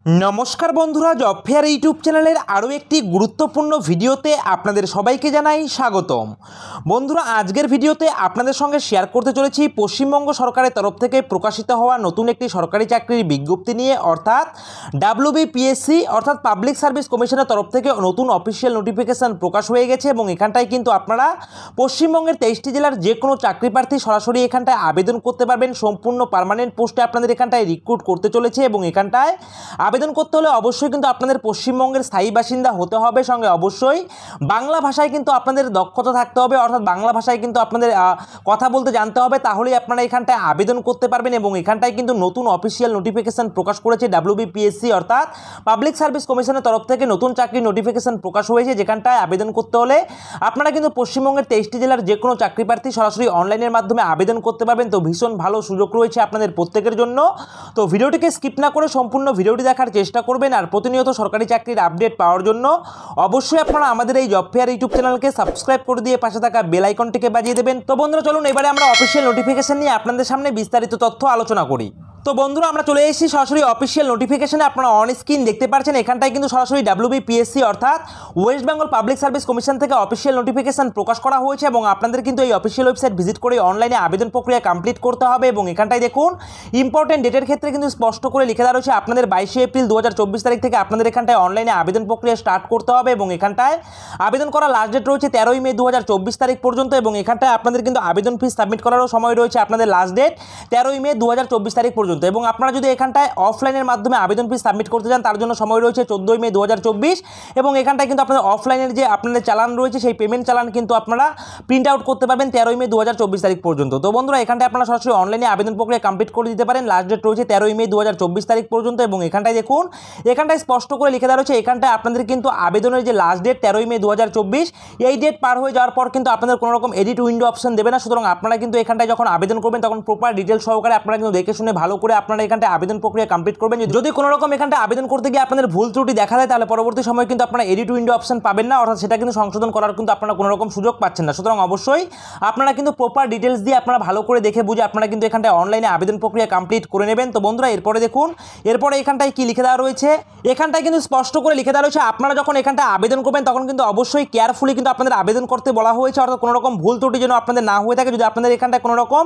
নমস্কার বন্ধুরা, job fair YouTube চ্যানেলের আরও একটি গুরুত্বপূর্ণ ভিডিওতে আপনাদের সবাইকে জানাই স্বাগতম। বন্ধুরা, আজকের ভিডিওতে আপনাদের সঙ্গে শেয়ার করতে চলেছি পশ্চিমবঙ্গ সরকারের তরফ থেকে প্রকাশিত হওয়া নতুন একটি সরকারি চাকরির বিজ্ঞপ্তি নিয়ে, অর্থাৎ ডাব্লিউবিপিএসসি অর্থাৎ পাবলিক সার্ভিস কমিশনের তরফ থেকে নতুন অফিসিয়াল নোটিফিকেশান প্রকাশ হয়ে গেছে এবং এখানটায় কিন্তু আপনারা পশ্চিমবঙ্গের 23টি জেলার যে কোনো চাকরি প্রার্থী সরাসরি এখানটায় আবেদন করতে পারবেন। সম্পূর্ণ পার্মানেন্ট পোস্টে আপনাদের এখানটায় রিক্রুট করতে চলেছে এবং এখানটায় আবেদন করতে হলে অবশ্যই কিন্তু আপনাদের পশ্চিমবঙ্গের স্থায়ী বাসিন্দা হতে হবে, সঙ্গে অবশ্যই বাংলা ভাষায় কিন্তু আপনাদের দক্ষতা থাকতে হবে, অর্থাৎ বাংলা ভাষায় কিন্তু আপনাদের কথা বলতে জানতে হবে, তাহলেই আপনারা এখানটায় আবেদন করতে পারবেন। এবং এখানটায় কিন্তু নতুন অফিসিয়াল নোটিফিকেশান প্রকাশ করেছে ডাব্লিউবিপিএসসি অর্থাৎ পাবলিক সার্ভিস কমিশনের তরফ থেকে নতুন চাকরির নোটিফিকেশান প্রকাশ হয়েছে, যেখানটায় আবেদন করতে হলে আপনারা কিন্তু পশ্চিমবঙ্গের 23টি জেলার যে কোনো চাকরি প্রার্থী সরাসরি অনলাইনের মাধ্যমে আবেদন করতে পারবেন। তো ভীষণ ভালো সুযোগ রয়েছে আপনাদের প্রত্যেকের জন্য। তো ভিডিওটিকে স্কিপ না করে সম্পূর্ণ ভিডিওটি দেখার চেষ্টা করবেন। আর প্রতিনিয়ত সরকারি চাকরির আপডেট পাওয়ার জন্য অবশ্যই আপনারা আমাদের এই জব ফেয়ার ইউটিউব চ্যানেলকে সাবস্ক্রাইব করে দিয়ে পাশে থাকা বেল আইকনটিকে বাজিয়ে দেবেন। তো বন্ধুরা, চলুন এবারে আমরা অফিসিয়াল নোটিফিকেশন নিয়ে আপনাদের সামনে বিস্তারিত তথ্য আলোচনা করি। তো বন্ধুরা, আমরা চলে এসেছি সরাসরি অফিসিয়াল নোটিফিকেশনে। আপনারা অন স্ক্রিন দেখতে পাচ্ছেন এখানটায় কিন্তু সরাসরি ডাব্লিউবিপিএসসি অর্থাৎ West Bengal public service commission থেকে অফিসিয়াল নোটিফিকেশন প্রকাশ করা হয়েছে এবং আপনাদের কিন্তু এই অফিসিয়াল ওয়েবসাইট ভিজিট করে অনলাইনে আবেদন প্রক্রিয়া কমপ্লিট করতে হবে। এবং এখানটায় দেখুন ইম্পর্টেন্ট ডেটের ক্ষেত্রে কিন্তু স্পষ্ট করে লিখে দেওয়া রয়েছে আপনাদের 22শে এপ্রিল 2024 তারিখ থেকে আপনাদের এখানটায় অনলাইনে আবেদন প্রক্রিয়া স্টার্ট করতে হবে এবং এখানটায় আবেদন করার লাস্ট ডেট রয়েছে 13ই মে 2024 তারিখ পর্যন্ত। এবং এখানটায় আপনাদের কিন্তু আবেদন ফি সাবমিট করারও সময় রয়েছে আপনাদের লাস্ট ডেট 13ই মে 2024 তারিখ পর্যন্ত। এবং আপনারা যদি এখানটায় অফলাইনের মাধ্যমে আবেদন ফি সাবমিট করতে চান তার জন্য সময় রয়েছে 14ই মে 2024। এবং এখানটায় কিন্তু আপনাদের অফলাইনের যে আপনাদের চালান রয়েছে সেই পেমেন্ট চালান কিন্তু আপনারা প্রিন্ট আউট করতে পারবেন 13ই মে 2024 তারিখ পর্যন্ত। তো বন্ধুরা, এখানটায় আপনারা সরাসরি অনলাইনে আবেদন প্রক্রিয়া কমপ্লিট করে দিতে পারেন। লাস্ট ডেট রয়েছে 13ই মে 2024 তারিখ পর্যন্ত। এবং এখানটায় দেখুন এখানটায় স্পষ্ট করে লিখে দেওয়া রয়েছে এখানটায় আপনাদের কিন্তু আবেদনের যে লাস্ট ডেট 13ই মে 2024, এই ডেট পার হয়ে যাওয়ার পর কিন্তু আপনাদের কোনো রকম এডিট উইন্ডো অপশন দেবে না। সুতরাং আপনারা কিন্তু এখানটায় যখন আবেদন করবেন তখন প্রপার ডিটেলস সহকারে আপনারা কিন্তু দেখে শুনে ভালো করে আপনারা এখানটায় আবেদন প্রক্রিয়া কমপ্লিট করবেন। যদি কোনো রকম এখানটা আবেদন করতে গিয়ে আপনাদের ভুল ত্রুটি দেখা দেয় তাহলে পরবর্তী সময় কিন্তু আপনারা এডিট উইন্ডো অপশন পাবেন না, অর্থাৎ সেটা কিন্তু সংশোধন করার কিন্তু আপনারা কোনো রকম সুযোগ পাচ্ছেন না। সুতরাং অবশ্যই আপনারা কিন্তু প্রপার ডিটেলস দিয়ে আপনারা ভালো করে দেখে বুঝে আপনারা কিন্তু এখানটায় অনলাইনে আবেদন প্রক্রিয়া কমপ্লিট করে নেবেন। তো বন্ধুরা, এরপরে দেখুন এরপরে এখানটায় কি লিখে দেওয়া রয়েছে, এখানটায় কিন্তু স্পষ্ট করে লিখে দেওয়া রয়েছে আপনারা যখন এখানটায় আবেদন করবেন তখন কিন্তু অবশ্যই কেয়ারফুলি কিন্তু আপনাদের আবেদন করতে বলা হয়েছে, অর্থাৎ কোনো রকম ভুল ত্রুটি যেন আপনাদের না হয়ে থাকে। যদি আপনাদের এখানটায় কোনো রকম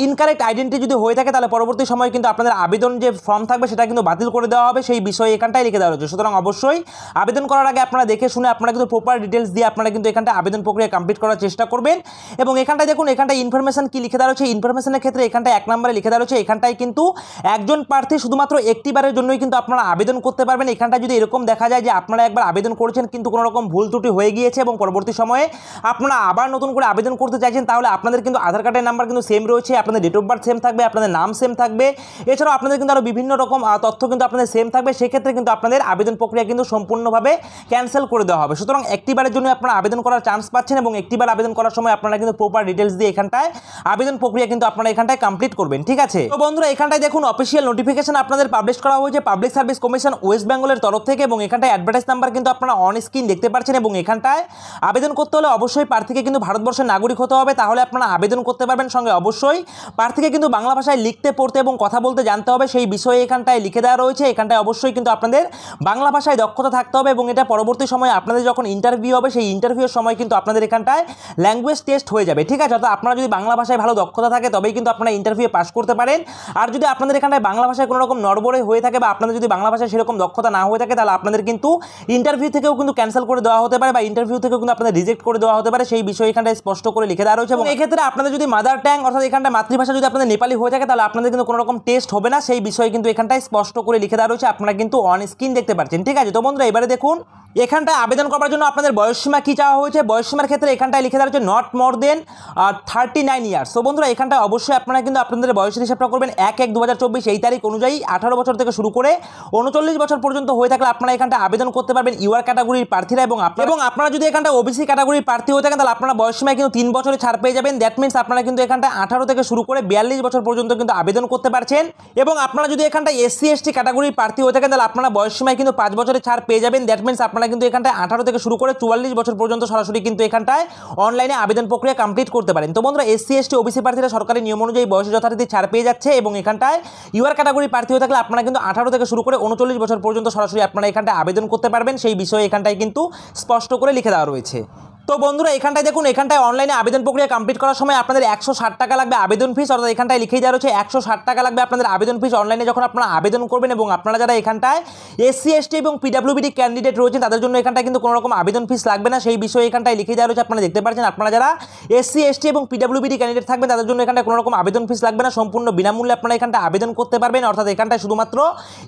ইনকারেক্ট আইডেন্টি যদি হয়ে থাকে তাহলে পরবর্তী সময় কিন্তু আপনাদের আবেদন যে ফর্ম থাকবে সেটা কিন্তু বাতিল করে দেওয়া হবে, সেই বিষয়ে এখানটায় লিখে দেওয়া রয়েছে। সুতরাং অবশ্যই আবেদন করার আগে আপনারা দেখে শুনে আপনারা কিন্তু প্রপার ডিটেলস দিয়ে আপনারা কিন্তু এখানটায় আবেদন প্রক্রিয়া কমপ্লিট করার চেষ্টা করবেন। এবং এখানটায় দেখুন এখানটায় ইনফরমেশন কি লিখে দেওয়া রয়েছে, ইনফরমেশনের ক্ষেত্রে এখানটায় 1 নম্বরে লিখে দেওয়া রয়েছে এখানটায় কিন্তু একজন প্রার্থী শুধুমাত্র একটিবারের জন্যই কিন্তু আপনারা আবেদন করতে পারবেন। এখানটায় যদি এরকম দেখা যায় যে আপনারা একবার আবেদন করেছেন কিন্তু কোনো রকম ভুল ত্রুটি হয়ে গিয়েছে এবং পরবর্তী সময়ে আপনারা আবার নতুন করে আবেদন করতে চাইছেন, তাহলে আপনাদের কিন্তু আধার কার্ডের নাম্বার কিন্তু সেম রয়েছে, আপনাদের ডেট অফ বার্থ সেম থাকবে, আপনাদের নাম সেম থাকবে, এছাড়াও আপনাদের কিন্তু আরও বিভিন্ন রকম তথ্য কিন্তু আপনাদের সেম থাকবে। সেক্ষেত্রে কিন্তু আপনাদের আবেদন প্রক্রিয়া কিন্তু সম্পূর্ণভাবে ক্যান্সেল করে দেওয়া হবে। সুতরাং একটিবারের জন্য আপনারা আবেদন করার চান্স পাচ্ছেন এবং একটিবার আবেদন করার সময় আপনারা কিন্তু প্রপার ডিটেলস দিয়ে এখানটায় আবেদন প্রক্রিয়া কিন্তু আপনারা এখানটায় কমপ্লিট করবেন, ঠিক আছে। তো বন্ধুরা, এখানটায় দেখুন অফিসিয়াল নোটিফিকেশন আপনাদের পাবলিশ করা হয়েছে পাবলিক সার্ভিস কমিশন ওয়েস্ট বেঙ্গলের তরফ থেকে এবং এখানটায় অ্যাডভার্টাইজ নাম্বার কিন্তু আপনারা অন স্ক্রিন দেখতে পাচ্ছেন। এবং এখানটায় আবেদন করতে হলে অবশ্যই প্রার্থীকে কিন্তু ভারতবর্ষের নাগরিক হতে হবে, তাহলে আপনারা আবেদন করতে পারবেন। সঙ্গে অবশ্যই প্রার্থীকে কিন্তু বাংলা ভাষায় লিখতে পড়তে এবং কথা বলতে জানতে হবে, সেই বিষয়ে এখানটায় লিখে দেওয়া রয়েছে। এখানটায় অবশ্যই কিন্তু আপনাদের বাংলা ভাষায় দক্ষতা থাকতে হবে এবং এটা পরবর্তী সময়ে আপনাদের যখন ইন্টারভিউ হবে সেই ইন্টারভিউর সময় কিন্তু আপনাদের এখানটায় ল্যাঙ্গুয়েজ টেস্ট হয়ে যাবে, ঠিক আছে। অর্থাৎ আপনারা যদি বাংলা ভাষায় ভালো দক্ষতা থাকে তবেই কিন্তু আপনারা ইন্টারভিউ পাস করতে পারেন। আর যদি আপনাদের এখানটায় বাংলা ভাষায় কোনো রকম নড়বড়ে হয়ে থাকে বা আপনাদের যদি বাংলা ভাষায় সেরকম দক্ষতা না হয়ে থাকে তাহলে আপনাদের কিন্তু ইন্টারভিউ থেকেও কিন্তু ক্যান্সেল করে দেওয়া হতে পারে বা ইন্টারভিউ থেকেও কিন্তু আপনাদের রিজেক্ট করে দেওয়া হতে পারে, সেই বিষয়ে এখানটায় স্পষ্ট করে লিখে দেওয়া রয়েছে। এবং এক্ষেত্রে আপনাদের যদি মাদার ট্যাং অর্থাৎ এখানটায় মাতৃভাষা যদি আপনাদের নেপালি হয়ে থাকে তাহলে আপনাদের কিন্তু কোনো রকম টেস্ট হবে না, সেই বিষয়ে কিন্তু এখানটায় স্পষ্ট করে লিখে দেওয়া রয়েছে, আপনারা কিন্তু অন স্ক্রিন দেখতে পাচ্ছেন, ঠিক আছে। তো বন্ধুরা, এবারে দেখুন এখানটায় আবেদন করার জন্য আপনাদের বয়সসীমা কি চাওয়া হয়েছে, বয়সসীমার ক্ষেত্রে এখানটায় লিখে দেওয়া হচ্ছে নট মোর দেন 39 ইয়ার্স। তো বন্ধুরা, এখানটায় অবশ্যই আপনারা কিন্তু আপনাদের বয়সের হিসাবটা করবেন 1/1/2024 এই তারিখ অনুযায়ী। 18 বছর থেকে শুরু করে 39 বছর পর্যন্ত হয়ে থাকলে আপনারা এখানটায় আবেদন করতে পারবেন ইউআর ক্যাটাগরির প্রার্থীরা। এবং আপনারা যদি এখানটা ওবিসি ক্যাটাগরির প্রার্থী হয়ে থাকেন তাহলে আপনারা বয়সসীমায় কিন্তু 3 বছরের ছাড় পেয়ে যাবেন। দ্যাট মিনস আপনারা কিন্তু এখানটায় 18 থেকে শুরু করে 42 বছর পর্যন্ত কিন্তু আবেদন করতে পারছেন। এবং আপনারা যদি এখানটায় এসসি এসটি ক্যাটাগরির প্রার্থী হয়ে থাকেন তাহলে আপনারা বয়সসীমায় কিন্তু 5 বছরের ছাড় পেয়ে যাবেন। দ্যাট মিনস আপনারা আপনারা কিন্তু এখানটায় 18 থেকে শুরু করে 44 বছর পর্যন্ত সরাসরি কিন্তু এখানটায় অনলাইনে আবেদন প্রক্রিয়া কমপ্লিট করতে পারেন। তো বন্ধুরা এসসি এসটি ওবিসি প্রার্থীরা সরকারি নিয়ম অনুযায়ী বয়সে যথারীতি ছাড় পেয়ে যাচ্ছে এবং এখানটায় ইউআর ক্যাটাগরি প্রার্থী হয়ে থাকলে আপনারা কিন্তু 18 থেকে শুরু করে 39 বছর পর্যন্ত সরাসরি আপনারা এখানটায় আবেদন করতে পারবেন, সেই বিষয়ে এখানটায় কিন্তু স্পষ্ট করে লিখে দেওয়া রয়েছে। তো বন্ধুরা এখানটায় দেখুন, এখানটায় অনলাইনে আবেদন প্রক্রিয়া কমপ্লিট করার সময় আপনাদের 160 টাকা লাগবে আবেদন ফিস, অর্থাৎ এখানটায় লিখেই দেওয়া রয়েছে 160 টাকা লাগবে আপনাদের আবেদন ফিস অনলাইনে যখন আপনারা আবেদন করবেন। এবং আপনারা যারা এখানটায় এসসি এসটি এবং পিডাব্লিউবিডি ক্যান্ডিডেট রয়েছেন তাদের জন্য এখানটায় কিন্তু কোনো রকম আবেদন ফিস লাগবে না, সেই বিষয়ে এখানটায় লিখে দেওয়া রয়েছে। আপনারা দেখতে পাচ্ছেন আপনারা যারা এসসি এসটি এবং পিডাব্লিউবিডি ক্যান্ডিডেট থাকবেন তাদের জন্য এখানটায় কোনো রকম আবেদন ফিস লাগবে না, সম্পূর্ণ বিনামূল্যে আপনারা এখানটায় আবেদন করতে পারবেন। অর্থাৎ এখানটায় শুধুমাত্র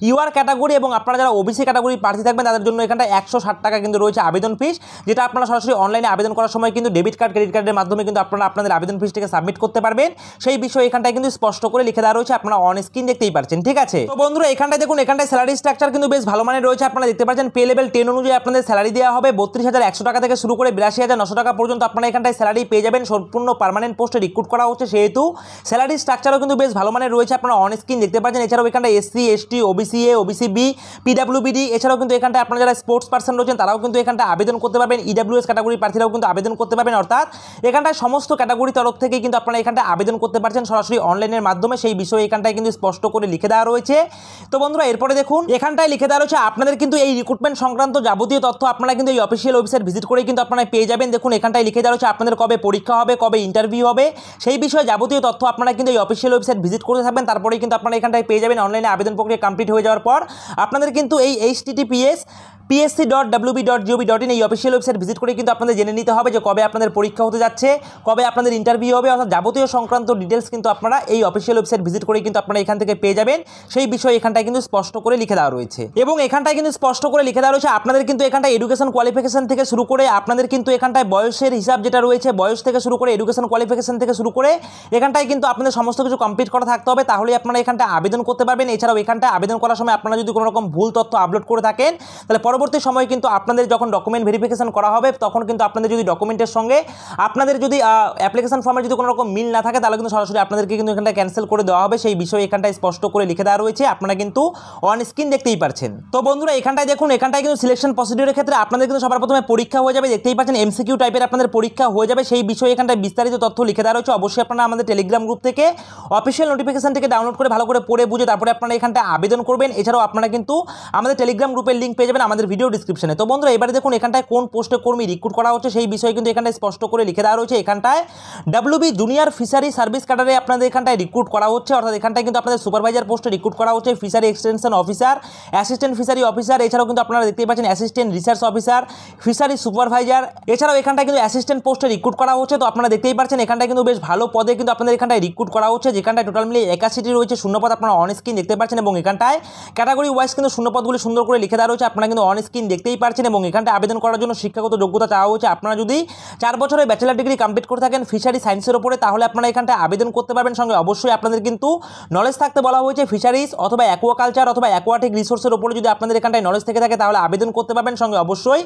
ইউআর ক্যাটাগরি এবং আপনারা যারা ওবিসি ক্যাটাগরি প্রার্থী থাকবেন তাদের জন্য এখানটায় 160 টাকা কিন্তু রয়েছে আবেদন ফিস, যেটা আপনারা সরাসরি অনলাইনে আবেদন করার সময় কিন্তু ডেবিট কার্ড ক্রেডিট কার্ডের মাধ্যমে কিন্তু আপনারা আপনাদের আবেদন ফিসটিকে সাবমিট করতে পারবেন, সেই বিষয়ে এখানটায় কিন্তু স্পষ্ট করে লিখে দেওয়া রয়েছে, আপনারা অন স্ক্রিন দেখতেই পাচ্ছেন। ঠিক আছে, তো বন্ধুরা এখানটায় দেখুন, এখানটায় স্যালারি স্ট্রাকচার কিন্তু বেশ ভালো মানের রয়েছে। আপনারা দেখতে পাচ্ছেন পে লেভেল 10 অনুযায়ী আপনাদের স্যালারি দেওয়া হবে 32,100 টাকা থেকে শুরু করে 82,900 টাকা পর্যন্ত আপনারা এখানটায় স্যালারি পেয়ে যাবেন। সম্পূর্ণ পার্মানেন্ট পোস্টে রিক্রুট করা হচ্ছে, সেহেতু স্যালারি স্ট্রাকচারও কিন্তু বেশ ভালো মানের রয়েছে, আপনারা অন স্ক্রিন দেখতে পাচ্ছেন। এছাড়াও এখানটায় SC ST OBC A OBC B PWBD এছাড়াও কিন্তু এখানটায় আপনারা যারা স্পোর্টস পার্সন রয়েছেন তারাও কিন্তু এখানটায় আবেদন করতে পারবেন, ইডাব্লিউএস ক্যাটাগরি প্রার্থীরাও কিন্তু আবেদন করতে পারবেন। অর্থাৎ এখানটায় সমস্ত ক্যাটাগরি তরফ থেকে কিন্তু আপনারা এখানটায় আবেদন করতে পারছেন সরাসরি অনলাইনের মাধ্যমে, সেই বিষয়ে এখানটায় কিন্তু স্পষ্ট করে লিখে দেওয়া রয়েছে। তো বন্ধুরা এরপরে দেখুন, এখানটায় লিখে দেওয়া রয়েছে আপনাদের কিন্তু এই রিক্রুটমেন্ট সংক্রান্ত যাবতীয় তথ্য আপনারা কিন্তু এই অফিসিয়াল ওয়েবসাইট ভিজিট করে কিন্তু আপনারা পেয়ে যাবেন। দেখুন এখানটায় লিখে দেওয়া রয়েছে আপনাদের কবে পরীক্ষা হবে, কবে ইন্টারভিউ হবে, সেই বিষয়ে যাবতীয় তথ্য আপনারা কিন্তু এই অফিসিয়াল ওয়েবসাইট ভিজিট করতে থাকবেন, তারপরেই কিন্তু আপনারা এখানটায় পেয়ে যাবেন। অনলাইনে আবেদন প্রক্রিয়া কমপ্লিট হয়ে যাওয়ার পর আপনাদের কিন্তু এই https://psc.wb.gov.in এই অফিসিয়াল ওয়েবসাইট ভিজিট করে কিন্তু আপনাদের জেনে নিতে হবে যে কবে আপনাদের পরীক্ষা হতে যাচ্ছে, কবে আপনাদের ইন্টারভিউ হবে, অর্থাৎ যাবতীয় সংক্রান্ত ডিটেলস কিন্তু আপনারা এই অফিসিয়াল ওয়েবসাইট ভিজিট করে কিন্তু আপনারা এখান থেকে পেয়ে যাবেন, সেই বিষয়ে এখানটায় কিন্তু স্পষ্ট করে লিখে দেওয়া রয়েছে। এবং এখানটায় কিন্তু স্পষ্ট করে লিখে দেওয়া রয়েছে আপনাদের কিন্তু এখানটায় এডুকেশন কোয়ালিফিকেশন থেকে শুরু করে আপনাদের কিন্তু এখানটায় বয়সের হিসাব যেটা রয়েছে, বয়স থেকে শুরু করে এডুকেশন কোয়ালিফিকেশন থেকে শুরু করে এখানটায় কিন্তু আপনাদের সমস্ত কিছু কমপ্লিট করা থাকতে হবে, তাহলেই আপনারা এখানটায় আবেদন করতে পারবেন। এছাড়াও এখানটায় আবেদন করার সময় আপনারা যদি কোনো রকম ভুল তথ্য আপলোড করে থাকেন তাহলে পরবর্তী সময়ে কিন্তু আপনাদের যখন ডকুমেন্ট ভেরিফিকেশন করা হবে তখন কিন্তু আপনাদের যদি ডকুমেন্টের সঙ্গে আপনাদের যদি অ্যাপ্লিকেশন ফর্মে যদি কোনো রকম মিল না থাকে তাহলে কিন্তু সরাসরি আপনাদেরকে কিন্তু এখানটা ক্যান্সেল করে দেওয়া হবে, সেই বিষয়ে এখানটায় স্পষ্ট করে লিখে দেওয়া রয়েছে, আপনারা কিন্তু অন স্ক্রিন দেখতেই পাচ্ছেন। তো বন্ধুরা এখানটায় দেখুন, এখানটায় কিন্তু সিলেকশন প্রসিডিউরের ক্ষেত্রে আপনাদের কিন্তু সবার প্রথমে পরীক্ষা হয়ে যাবে, দেখতেই পাচ্ছেন এমসিকিউ টাইপের আপনাদের পরীক্ষা হয়ে যাবে, সেই বিষয়ে এখানটায় বিস্তারিত তথ্য লিখে দেওয়া রয়েছে। অবশ্যই আপনারা আমাদের টেলিগ্রাম গ্রুপ থেকে অফিসিয়াল নোটিফিকেশন থেকে ডাউনলোড করে ভালো করে পড়ে বুঝে তারপরে আপনারা এখানটায় আবেদন করবেন। এছাড়াও আপনারা কিন্তু আমাদের টেলিগ্রাম গ্রুপের লিঙ্ক পেয়ে যাবেন আমাদের ভিডিও ডিসক্রিপশনে। তো বন্ধুরা এবারে দেখুন এখানটায় কোন পোস্টে কর্মী রিক্রুট করা হচ্ছে সেই বিষয়ে কিন্তু এখানটায় স্পষ্ট করে লিখে দেওয়া রয়েছে। এখানটায় ডাব্লিউবি জুনিয়র ফিশারি সার্ভিস ক্যাডারে আপনাদের এখানটায় রিক্রুট করা হচ্ছে, অর্থাৎ এখানটায় কিন্তু আপনাদের সুপারভাইজার পোস্টে রিক্রুট করা হচ্ছে, fishery extension officer, assistant fishery officer, এছাড়াও কিন্তু আপনারা দেখতেই পাচ্ছেন assistant research officer, fishery supervisor, এছাড়াও এখানটায় কিন্তু অ্যাসিস্ট্যান্ট পোস্টে রিক্রুট করা হচ্ছে। তো আপনারা দেখতেই পাচ্ছেন এখানটায় কিন্তু বেশ ভালো পদে কিন্তু আপনাদের এখানটায় রিক্রুট করা হচ্ছে, যেখানটায় টোটাল মিলে 81টি রয়েছে শূন্যপদ, আপনারা অন স্ক্রিন দেখতে পাচ্ছেন। এবং এখানটায় ক্যাটাগরি ওয়াইজ কিন্তু শূন্যপদগুলি সুন্দর করে লিখে দেওয়া রয়েছে, আপনারা কিন্তু অন স্ক্রিন দেখতেই পাচ্ছেন। এবং এখানটায় আবেদন করার জন্য শিক্ষাগত যোগ্যতা চাওয়া হচ্ছে, আপনারা যদি 4 বছরের ব্যাচেলার ডিগ্রি কমপ্লিট করে থাকেন ফিশারি সায়েন্সের উপরে তাহলে আপনারা এখানটায় আবেদন করতে পারবেন। সঙ্গে অবশ্যই আপনাদের কিন্তু নলেজ থাকতে বলা হয়েছে ফিশারিজ অথবা অ্যাকোয়াকালচার অথবা অ্যাকোয়াটিক রিসোর্সের উপরে যদি আপনাদের এখানটায় নলেজ থেকে থাকে তাহলে আবেদন করতে পারবেন। সঙ্গে অবশ্যই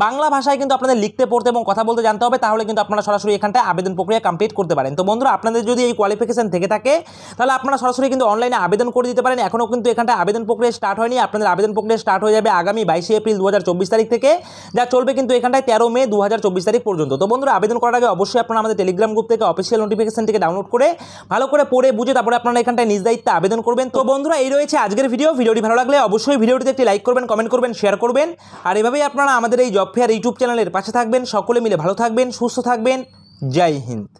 বাংলা ভাষায় কিন্তু আপনাদের লিখতে পড়তে এবং কথা বলতে জানতে হবে, তাহলে কিন্তু আপনারা সরাসরি এখানটায় আবেদন প্রক্রিয়া কমপ্লিট করতে পারেন। তো বন্ধুরা আপনাদের যদি এই কোয়ালিফিকেশন থেকে থাকে তাহলে আপনারা সরাসরি কিন্তু অনলাইনে আবেদন করে দিতে পারেন। এখনও কিন্তু এখানটায় আবেদন প্রক্রিয়া স্টার্ট হয়নি, আপনাদের আবেদন প্রক্রিয়া স্টার্ট হয়ে যাবে আগামী 22 এপ্রিল 2024 তারিখ থেকে, যা চলবে কিন্তু এখানটায় 13 মে 2024 তারিখ পর্যন্ত। তো বন্ধুরা আবেদন করার আগে অবশ্যই আপনারা আমাদের টেলিগ্রাম গ্রুপ থেকে অফিসিয়াল নোটিফিকেশন থেকে ডাউনলোড করে ভালো করে পড়ে বুঝে তারপরে আপনারা এখানটায় নিজ দায়িত্বে আবেদন করবেন। তো বন্ধুরা এই রয়েছে আজকের ভিডিওটি ভালো লাগলে অবশ্যই ভিডিওটিতে একটি লাইক করবেন, কমেন্ট করবেন, শেয়ার করবেন। আর এভাবেই আপনারা আমাদের এই জব ফেয়ার ইউটিউব চ্যানেলের পাশে থাকবেন। সকলে মিলে ভালো থাকবেন, সুস্থ থাকবেন। জয় হিন্দ।